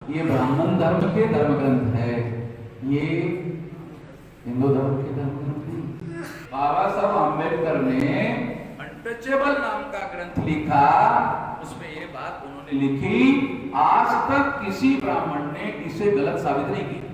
ये ब्राह्मण धर्म के धर्म ग्रंथ है, ये हिंदू धर्म के धर्म ग्रंथ नहीं। बाबा साहब अम्बेडकर ने अनटचेबल नाम का ग्रंथ लिखा, उसमें ये बात उन्होंने लिखी, आज तक किसी ब्राह्मण ने इसे गलत साबित नहीं किया।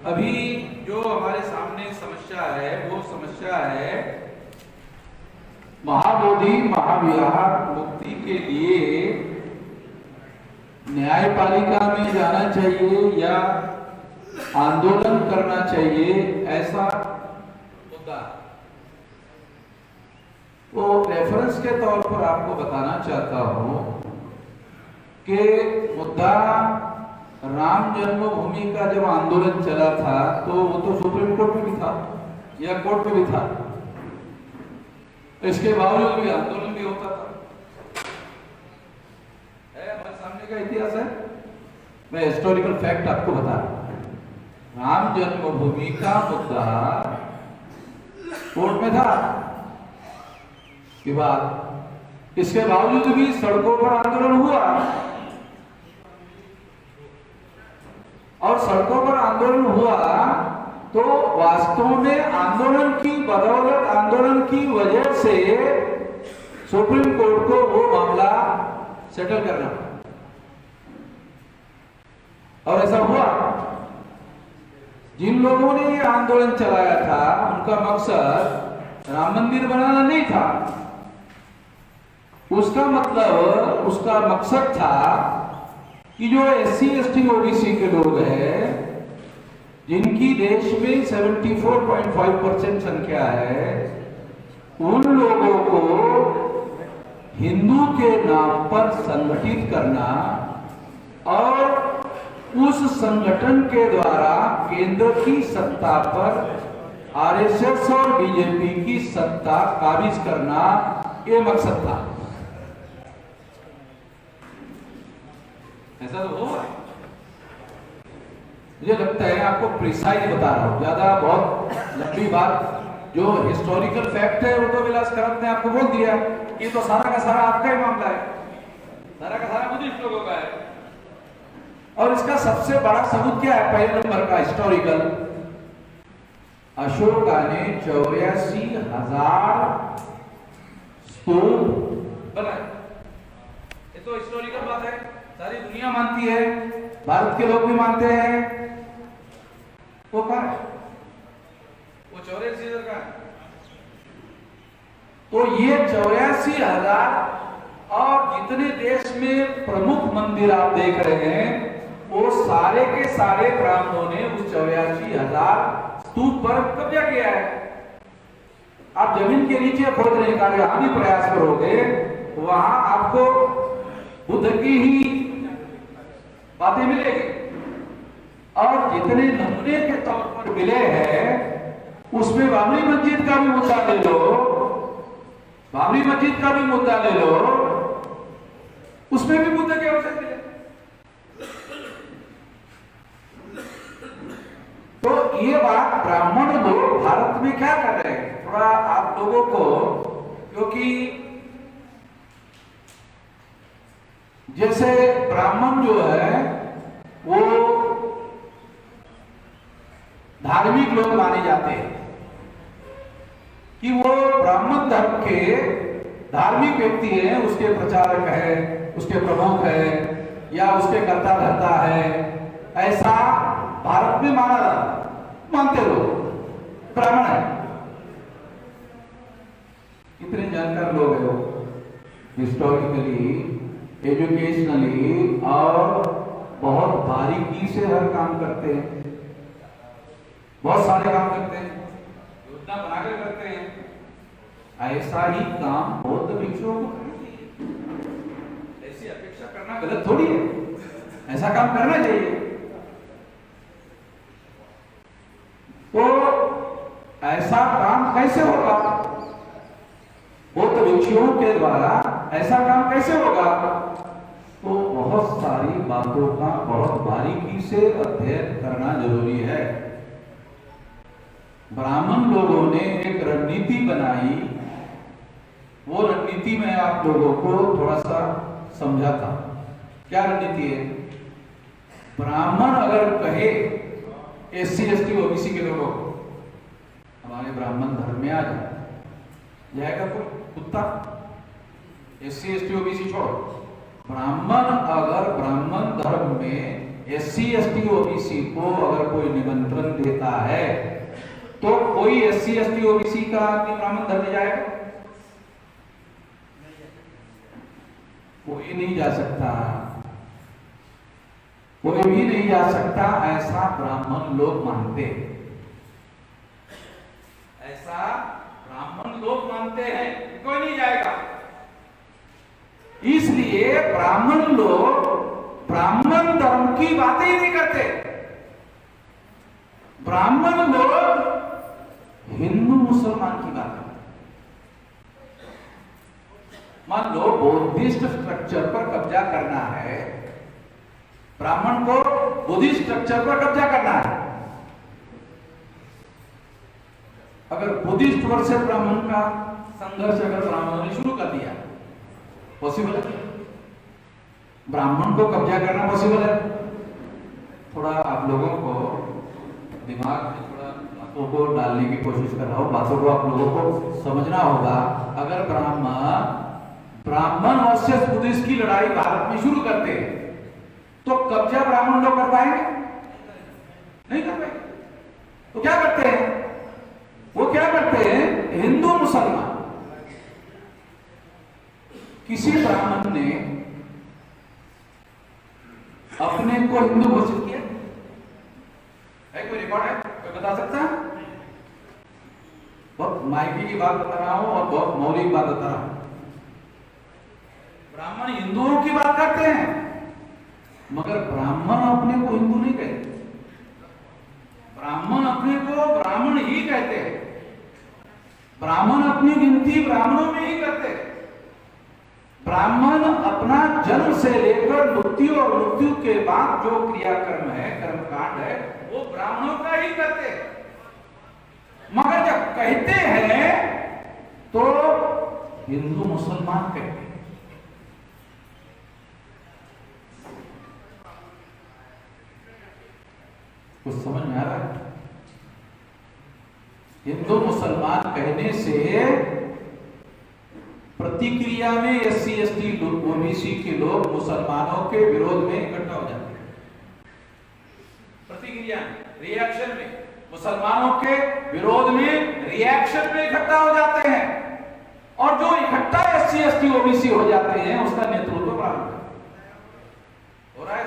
अभी जो हमारे सामने समस्या है वो समस्या है महाबोधि महाविहार मुक्ति के लिए न्यायपालिका में जाना चाहिए या आंदोलन करना चाहिए, ऐसा मुद्दा। वो रेफरेंस के तौर पर आपको बताना चाहता हूं कि मुद्दा राम जन्मभूमि का जब आंदोलन चला था तो वो तो सुप्रीम कोर्ट में भी था या कोर्ट में भी था, इसके बावजूद भी आंदोलन भी होता था। हमारे सामने का इतिहास है, मैं हिस्टोरिकल फैक्ट आपको बता रहा हूं। राम जन्मभूमि का मुद्दा कोर्ट में था कि बात, इसके बावजूद भी सड़कों पर आंदोलन हुआ और सड़कों पर आंदोलन हुआ तो वास्तव में आंदोलन की बदौलत, आंदोलन की वजह से सुप्रीम कोर्ट को वो मामला सेटल करना, और ऐसा हुआ। जिन लोगों ने ये आंदोलन चलाया था उनका मकसद राम मंदिर बनाना नहीं था, उसका मतलब, उसका मकसद था कि जो SC ST OBC के लोग हैं जिनकी देश में 74.5% संख्या है, उन लोगों को हिंदू के नाम पर संगठित करना और उस संगठन के द्वारा केंद्र की सत्ता पर RSS और BJP की सत्ता काबिज करना, ये मकसद था। ऐसा तो हुआ। मुझे लगता है आपको प्रिसाइज बता रहा हूं, ज्यादा बहुत लंबी बात, जो हिस्टोरिकल फैक्ट है वो तो विलास करत ने आपको बोल दिया, ये तो सारा का सारा आपका ही मामला है, सारा का सारा बुद्धिस्ट लोगों का है। और इसका सबसे बड़ा सबूत क्या है? पहले नंबर का हिस्टोरिकल, अशोका ने 84,000 स्तूप बनाए। ये तो हिस्टोरिकल बात है, सारी दुनिया मानती है, भारत के लोग भी मानते हैं। वो कहाँ है? वो 84,000 का है। तो ये 84,000 और जितने देश में प्रमुख मंदिर आप देख रहे हैं वो सारे के सारे ब्राह्मणों ने उस 84,000 स्तूप पर कब्जा किया है। आप जमीन के नीचे खोदने का जहां भी प्रयास करोगे वहां आपको बुद्ध की ही बातें मिलेगी, और जितने नमूने के तौर पर मिले हैं उसमें बाबरी मस्जिद का भी मुद्दा ले लो, बाबरी मस्जिद का भी मुद्दा ले लो, उसमें भी मुद्दे के अवसर मिले। तो ये बात ब्राह्मण लोग भारत में क्या कर रहे हैं, थोड़ा आप लोगों को, क्योंकि जैसे ब्राह्मण जो है वो धार्मिक लोग माने जाते हैं कि वो ब्राह्मण धर्म के धार्मिक व्यक्ति हैं, उसके प्रचारक है, उसके प्रमुख है या उसके कर्ता धर्ता है, ऐसा भारत में मानते लोग ब्राह्मण है। कितने जानकार लोग हैं वो, हिस्टोरिकली, एजुकेशनली, और बहुत बारीकी से हर काम करते हैं, बहुत सारे काम करते हैं, योजना बनाकर करते हैं। ऐसा ही काम बौद्ध भिक्षुओं को करना चाहिए। ऐसी अपेक्षा करना गलत थोड़ी है, ऐसा काम करना चाहिए। तो ऐसा काम कैसे होगा? बौद्ध भिक्षुओं के द्वारा ऐसा काम कैसे होगा? तो बहुत सारी बातों का बहुत बारीकी से अध्ययन करना जरूरी है। ब्राह्मण लोगों ने एक रणनीति बनाई, वो रणनीति में आप लोगों को थोड़ा सा समझाता। क्या रणनीति है? ब्राह्मण अगर कहे SC ST OBC के लोगों को हमारे ब्राह्मण धर्म में आ जाएगा कोई कुत्ता? SC ST OBC छोड़ो, ब्राह्मण अगर ब्राह्मण धर्म में SC ST OBC को अगर कोई निमंत्रण देता है तो कोई SC ST OBC का आदमी ब्राह्मण धर्म में जाएगा? कोई नहीं जा सकता, कोई भी नहीं जा सकता, ऐसा ब्राह्मण लोग मानते हैं, ऐसा ब्राह्मण लोग मानते हैं, कोई नहीं जाएगा। इसलिए ब्राह्मण लोग ब्राह्मण धर्म की बातें ही नहीं करते। ब्राह्मण लोग हिंदू मुसलमान की बात करते। मान लो बौद्धिस्ट स्ट्रक्चर पर कब्जा करना है, ब्राह्मण को बुद्धिस्ट स्ट्रक्चर पर कब्जा करना है। अगर बुद्धिस्ट वर्सेस ब्राह्मण का संघर्ष अगर ब्राह्मणों ने शुरू कर दिया, पॉसिबल है? ब्राह्मण को कब्जा करना पॉसिबल है? थोड़ा आप लोगों को दिमाग में थोड़ा बातों को डालने की कोशिश कर रहा हूं, बातों को आप लोगों को समझना होगा। अगर ब्राह्मण वर्सेस बुद्धिस्ट की लड़ाई भारत में शुरू करते हैं तो कब्जा ब्राह्मण लोग कर पाएंगे? नहीं कर पाएंगे। तो क्या करते हैं? वो क्या करते हैं? हिंदू मुसलमान, किसी ब्राह्मण ने अपने को हिंदू घोषित किया है? कोई रिकॉर्ड है? कोई बता सकता है? बहुत मायके की बात बता रहा हूं और बहुत मौलिक बात बता रहा हूं। ब्राह्मण हिंदुओं की बात करते हैं मगर ब्राह्मण अपने को हिंदू नहीं कहते, ब्राह्मण अपने को ब्राह्मण ही कहते हैं, ब्राह्मण अपनी गिनती ब्राह्मणों में ही करते हैं। ब्राह्मण अपना जन्म से लेकर मृत्यु और मृत्यु के बाद जो क्रियाकर्म है, कर्मकांड है, वो ब्राह्मणों का ही करते हैं। मगर जब कहते हैं तो हिंदू मुसलमान कहते हैं। कुछ समझ में आ रहा है? हिंदू मुसलमान कहने से प्रतिक्रिया में SC ST OBC के लोग मुसलमानों के विरोध में इकट्ठा हो जाते हैं। प्रतिक्रिया रिएक्शन में, मुसलमानों के विरोध में रिएक्शन में इकट्ठा हो जाते हैं। और जो इकट्ठा SC ST OBC हो जाते हैं उसका नेतृत्व ब्राह्मण हो रहा है।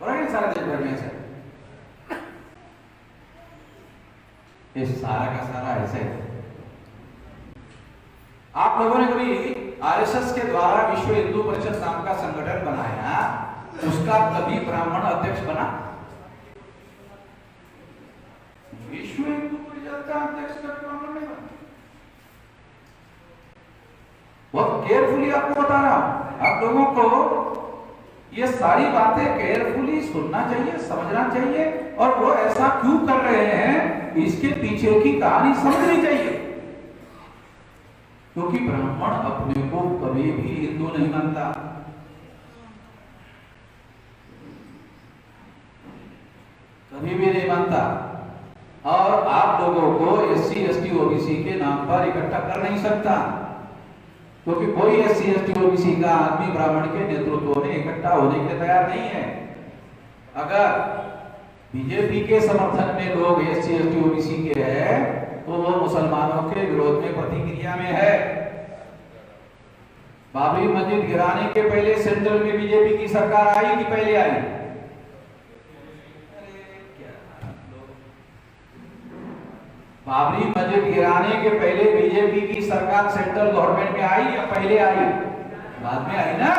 हो रहा है सारे देश भर में ऐसा। ये सारा का सारा ऐसे है। आप लोगों ने कभी RSS के द्वारा विश्व हिंदू परिषद नाम का संगठन बनाया, उसका कभी ब्राह्मण अध्यक्ष बना? विश्व हिंदू परिषद का अध्यक्ष कभी ब्राह्मण नहीं बना। बहुत केयरफुली आपको बता रहा हूं, आप लोगों को ये सारी बातें केयरफुली सुनना चाहिए, समझना चाहिए, और वो ऐसा क्यों कर रहे हैं इसके पीछे की कहानी समझनी चाहिए। क्योंकि ब्राह्मण अपने को कभी भी हिंदू नहीं मानता, कभी भी नहीं मानता, और आप लोगों को SC ST OBC के नाम पर इकट्ठा कर नहीं सकता। क्योंकि कोई SC ST OBC का आदमी ब्राह्मण के नेतृत्व में इकट्ठा होने के लिए तैयार नहीं है। अगर बीजेपी के समर्थन में लोग SC ST OBC के हैं तो वो मुसलमानों के विरोध में प्रतिक्रिया में है। बाबरी मस्जिद गिराने के पहले सेंट्रल में बीजेपी की सरकार आई कि पहले आई? बाबरी मस्जिद गिराने के पहले बीजेपी की सरकार सेंट्रल गवर्नमेंट में आई या पहले आई? बाद में आई ना।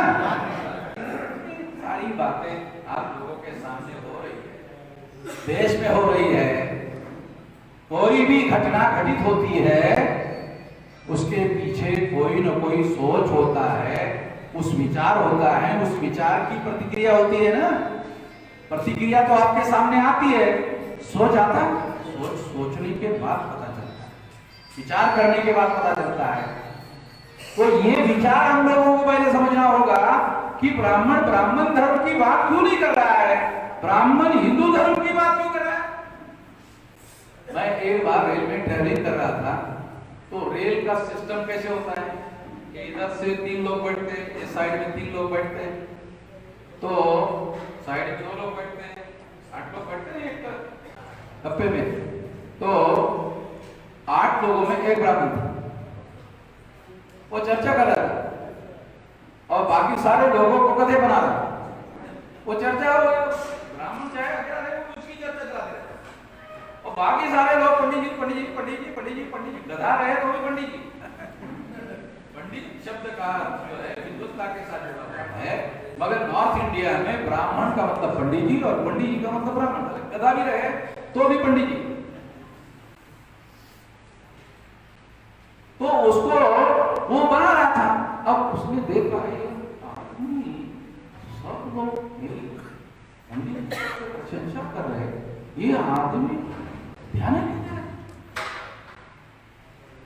सारी बातें आप लोगों के सामने हो रही है, देश में हो रही है। कोई भी घटना घटित होती है उसके पीछे कोई न कोई सोच होता है, उस विचार होता है, उस विचार की प्रतिक्रिया होती है ना। प्रतिक्रिया तो आपके सामने आती है, सोच आता है, सोचने के बाद पता चलता है, विचार करने के बाद पता चलता है। तो ये विचार हम लोगों को पहले समझना होगा कि ब्राह्मण ब्राह्मण धर्म की बात क्यों नहीं कर रहा है, ब्राह्मण हिंदू धर्म की बात क्यों कर रहा है। मैं एक बार रेल में ट्रेवलिंग कर रहा था, तो रेल का सिस्टम कैसे होता है कि इधर से 3 लोग बैठते हैं, इस साइड में 3 लोग बैठते हैं, तो साइड में 2 लोग बैठते हैं, 8 लोग बैठते हैं एक डब्बे में। तो 8 लोगों में एक ब्राह्मण था, वो चर्चा कर रहा था और बाकी सारे लोगों को कथे बना रहा था। वो चर्चा हो, ब्राह्मण चाहे अकेला रहे, वो उसकी चर्चा चला रहे और बाकी सारे लोग पंडित जी पंडित जी पंडित जी पंडित जी पंडित जी गधा रहे तो भी पंडित जी। पंडित शब्द का जो है हिंदुस्तान के साथ जुड़ा हुआ है, मगर नॉर्थ इंडिया में ब्राह्मण का मतलब पंडित जी और पंडित जी का मतलब ब्राह्मण। गधा भी रहे तो भी पंडित जी। तो उसको वो बना रहा था। अब उसने देखा है आदमी सब लोग पंडित की प्रशंसा कर रहे हैं, ये आदमी ध्यान नहीं दे रहा।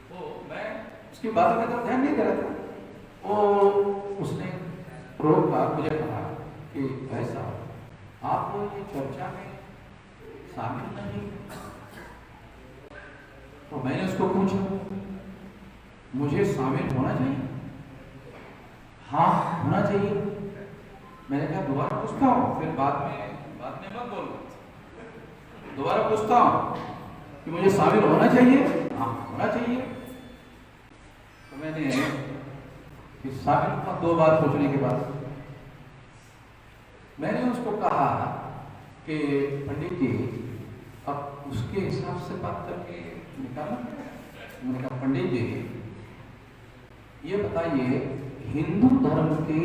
तो मैं उसकी बातों की तरफ ध्यान नहीं दे रहा था। वो उसने रोका, मुझे कहा कि ऐसा आप ये चर्चा में शामिल नहीं। तो मैंने उसको पूछा, मुझे शामिल होना चाहिए? हाँ होना चाहिए। मैंने कहा दोबारा पूछता हूँ, फिर बाद में मत बोलो, दोबारा पूछता हूँ कि मुझे शामिल होना चाहिए? हाँ होना चाहिए। तो मैंने शामिल हुआ 2 बार पूछने के बाद। मैंने उसको कहा कि पंडित जी अब उसके हिसाब से बात करके निकालना। मैंने कहा पंडित जी ये बताइए, हिंदू धर्म के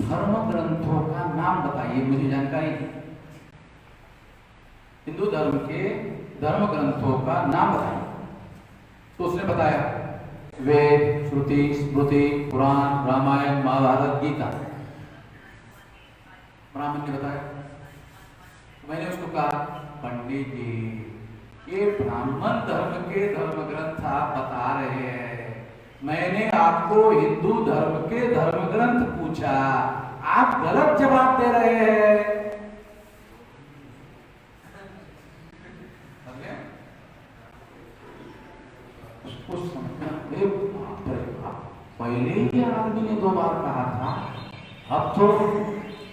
धर्म ग्रंथों का नाम बताइए, मुझे जानकारी नहीं। हिंदू धर्म के धर्म ग्रंथों का नाम बताइए। तो उसने बताया वेद, श्रुति, स्मृति, पुराण, रामायण, महाभारत, गीता। ब्राह्मण ने बताया। मैंने उसको कहा पंडित जी ये ब्राह्मण धर्म के धर्म ग्रंथ आप बता रहे हैं, मैंने आपको हिंदू धर्म के धर्म ग्रंथ पूछा, आप गलत जवाब दे रहे हैं। उसको समझना, पहले ही आदमी ने 2 बार कहा था, अब तो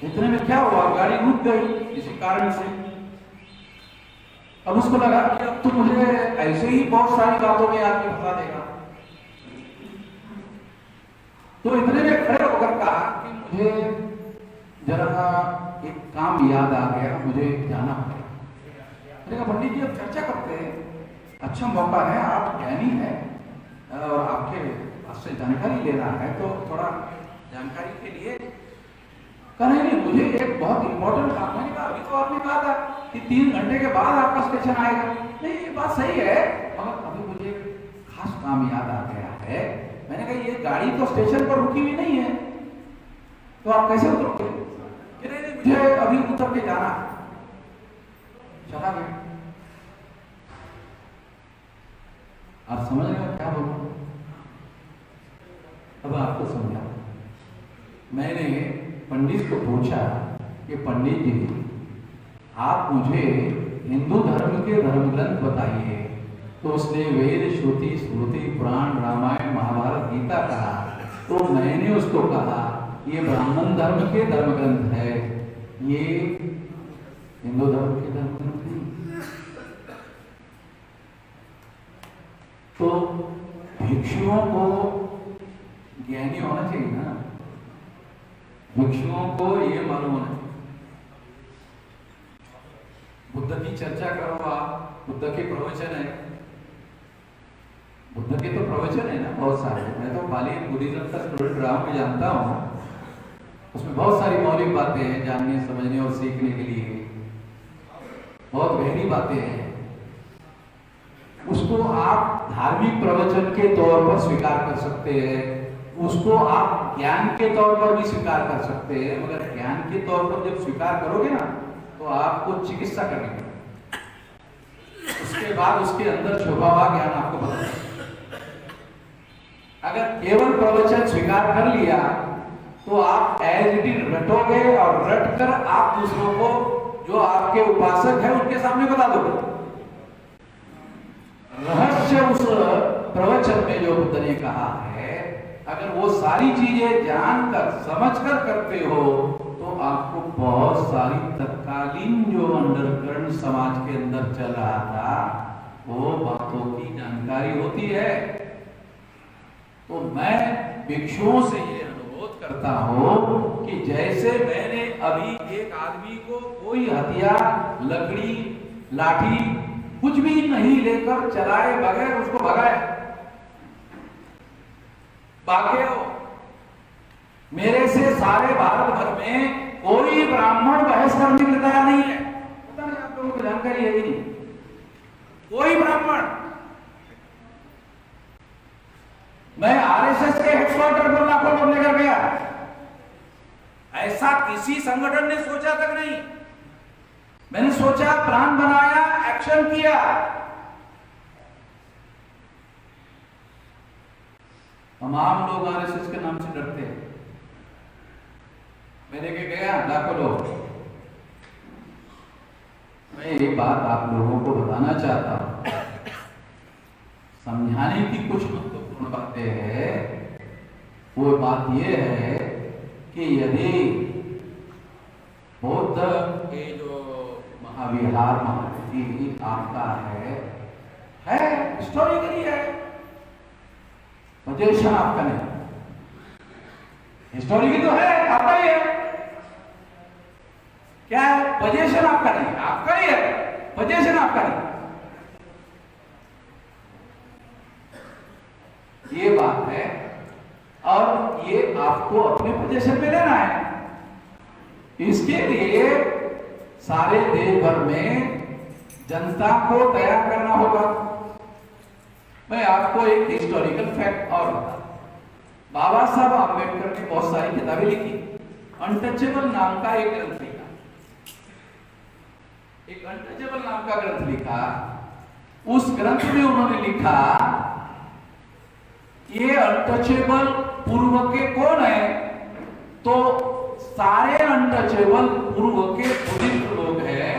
इतने में क्या हुआ, गाड़ी रुक गई किसी कारण से। अब उसको लगा कि अब तो मुझे ऐसे ही बहुत सारी बातों में आदमी फंसा देगा। तो इतने में खड़े होकर कहा कि मुझे जरा एक काम याद आ गया, मुझे जाना पड़ेगा। मैंने कहा पंडित जी अब चर्चा करते हैं, अच्छा मौका है, आप ज्ञानी हैं और आपके पास से जानकारी लेना है, तो थोड़ा जानकारी के लिए कह रहे नहीं, मुझे एक बहुत इंपॉर्टेंट काम। मैंने कहा अभी तो आपने कहा था कि 3 घंटे के बाद आपका स्टेशन आएगा। नहीं ये बात सही है, मगर अभी मुझे खास काम याद आ गया है। मैंने कहा ये गाड़ी तो स्टेशन पर रुकी हुई नहीं है, तो आप कैसे उतरोगे? नहीं मुझे अभी उतर के जाना। चला गया। आप समझ रहे हो क्या बोलूं? अब आपको समझा। मैंने पंडित को पूछा कि पंडित जी आप मुझे हिंदू धर्म के धर्म ग्रंथ बताइए। तो उसने वेद, श्रुति, स्मृति, पुराण, रामायण, महाभारत, गीता कहा। तो मैंने उसको कहा ये ब्राह्मण धर्म के धर्म ग्रंथ है, ये हिंदू धर्म के धर्म ग्रंथ नहीं। तो भिक्षुओं को ज्ञानी होना चाहिए ना, भिक्षुओं को ये मालूम होना चाहिए। बुद्ध की चर्चा करो आप, बुद्ध के प्रवचन है, बुद्ध के तो प्रवचन है ना बहुत सारे। मैं तो पाली बुद्धिज्म का स्टूडेंट रहा हूं, मैं जानता हूं उसमें बहुत सारी मौलिक बातें हैं जानने, समझने और सीखने के लिए, बहुत गहरी बातें हैं। उसको आप धार्मिक प्रवचन के तौर पर स्वीकार कर सकते हैं, उसको आप ज्ञान के तौर पर भी स्वीकार कर सकते हैं, मगर ज्ञान के तौर पर जब स्वीकार करोगे ना तो आपको चिकित्सा करनी पड़ेगी। उसके बाद उसके अंदर छुपा हुआ ज्ञान आपको पता चलेगा। अगर केवल प्रवचन स्वीकार कर लिया तो आप एज इट इज रटोगे और रट कर आप दूसरों को, जो आपके उपासक है, उनके सामने बता दोगे। रहस्य उस प्रवचन में जो बुद्ध ने कहा है, अगर वो सारी चीजें जानकर समझकर करते हो तो आपको बहुत सारी तत्कालीन जो अंडरकरंट समाज के अंदर चल रहा था वो बातों की जानकारी होती है। तो मैं भिक्षुओं से ये अनुरोध करता हूं कि जैसे मैंने अभी एक आदमी को कोई हथियार, लकड़ी, लाठी कुछ भी नहीं लेकर चलाए बगैर उसको भगाए, बाकी हो, मेरे से सारे भारत भर में कोई ब्राह्मण बहस करने के लिए तैयार नहीं है। पता नहीं आप लोगों को जानकारी है कि नहीं? कोई ब्राह्मण, मैं आरएसएस के हेडक्वार्टर पर लाखों लोग लेकर गया, ऐसा किसी संगठन ने सोचा तक नहीं। मैंने सोचा, प्लान बनाया, एक्शन किया। तमाम लोग आरएसएस के नाम से डरते हैं। मैं लेके गया लाखों लोग। मैं ये बात आप लोगों को बताना चाहता हूं, समझाने की कुछ महत्वपूर्ण बातें हैं। वो बात ये है कि यदि बौद्ध के जो महाविहार महाबोधि आपका है हिस्टोरिकली है, पोजीशन आपका नहीं, हिस्टोरिकली तो है, आपका ही है। क्या है? पोजीशन आपका नहीं, आपका ही है, पोजीशन आपका नहीं। ये बात है, और ये आपको अपने पोजीशन पे लेना है। इसके लिए सारे देश भर में जनता को तैयार करना होगा। मैं आपको एक हिस्टोरिकल फैक्ट और बता, बाबा साहब आंबेडकर ने बहुत सारी किताबें लिखी। अनटचेबल नाम का एक ग्रंथ लिखा, एक अनटचेबल नाम का ग्रंथ लिखा। उस ग्रंथ में उन्होंने लिखा, ये अनटचेबल पूर्व के कौन है? तो सारे अनटचेबल पूर्व के बुद्धिस्ट लोग हैं।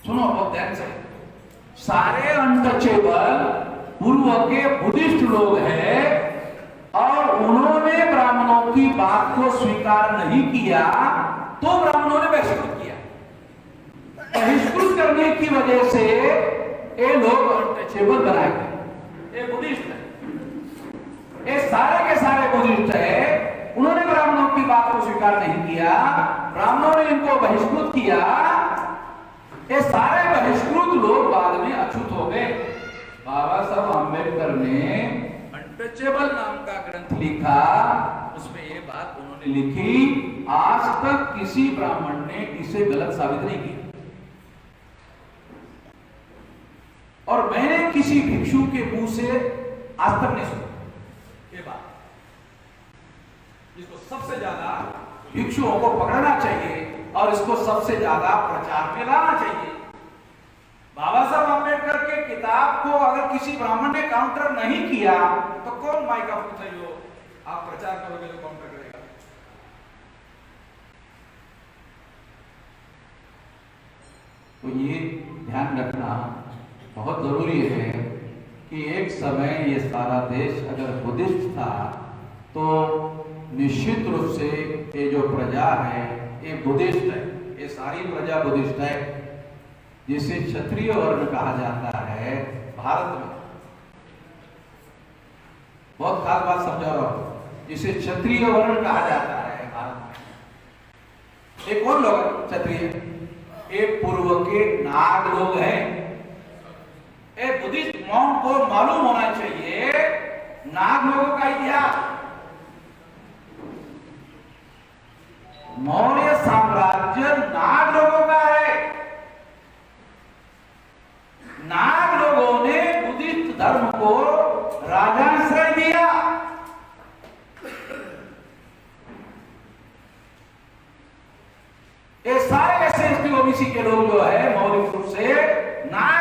सुनो बहुत ध्यान से, सारे अनटचेबल पूर्व के बुद्धिस्ट लोग हैं, और उन्होंने ब्राह्मणों की बात को स्वीकार नहीं किया तो ब्राह्मणों ने बहिष्कृत किया। बहिष्कृत करने की वजह से ये लोग अनटचेबल बनाए गए। ये बुद्धिस्ट है, ये सारे के सारे बुद्धिस्ट है। उन्होंने ब्राह्मणों की बात को स्वीकार नहीं किया, ब्राह्मणों ने इनको बहिष्कृत किया। ये सारे बहिष्कृत लोग बाद में अछूत हो गए। बाबा साहब आंबेडकर ने अनटचेबल नाम का ग्रंथ लिखा, उसमें ये बात उन्होंने लिखी, आज तक किसी ब्राह्मण ने इसे गलत साबित नहीं किया। और मैंने किसी भिक्षु के मुंह से आज तक नहीं सुना ये बात। इसको सबसे ज्यादा भिक्षुओं को पकड़ना चाहिए और इसको सबसे ज्यादा प्रचार में लाना चाहिए। बाबा साहब आंबेडकर के किताब को अगर किसी ब्राह्मण ने काउंटर नहीं किया तो कौन माई का पूछा हो, आप प्रचार करोगे तो काउंटर करेगा। तो ये ध्यान रखना बहुत जरूरी है कि एक समय ये सारा देश अगर बुद्धिस्ट था तो निश्चित रूप से ये जो प्रजा है ये बुद्धिस्ट है, ये सारी प्रजा बुद्धिस्ट है, जिसे क्षत्रिय वर्ण कहा जाता है भारत में। बहुत खास बात समझा रहा हूं, जिसे क्षत्रिय वर्ण कहा जाता है भारत में। ये कौन लोग क्षत्रिय? ये पूर्व के नाग लोग हैं। ये बुद्धिस्ट मॉन्क को मालूम होना चाहिए नाग लोगों का इतिहास। मौर्य साम्राज्य नाग लोगों का है। नाग लोगों ने बुद्धिस्ट धर्म को राजाश्रय दिया। ये सारे एससी एसटी ओबीसी के लोग जो है मौलिक रूप से नाग